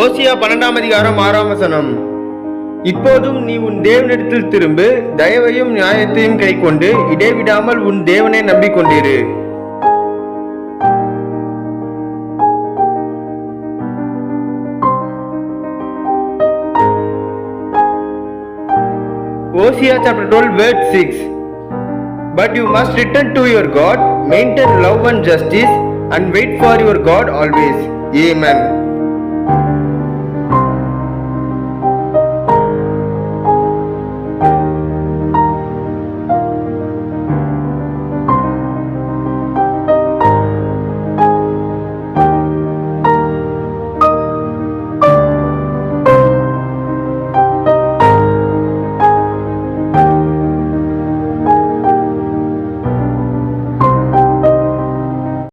ஓசியா 12ஆம் அதிகாரம் 6ஆம் வசனம். இப்போதும் நீ உன் தேவனிடத்தில் திரும்பு, தயவையும் நியாயத்தையும் கைக்கொண்டு இடைவிடாமல் உன் தேவனை நம்பிக்கொண்டிரு. Hosea chapter 12 verse 6. But you must return to your God, maintain love and justice, and wait for your God always. Amen.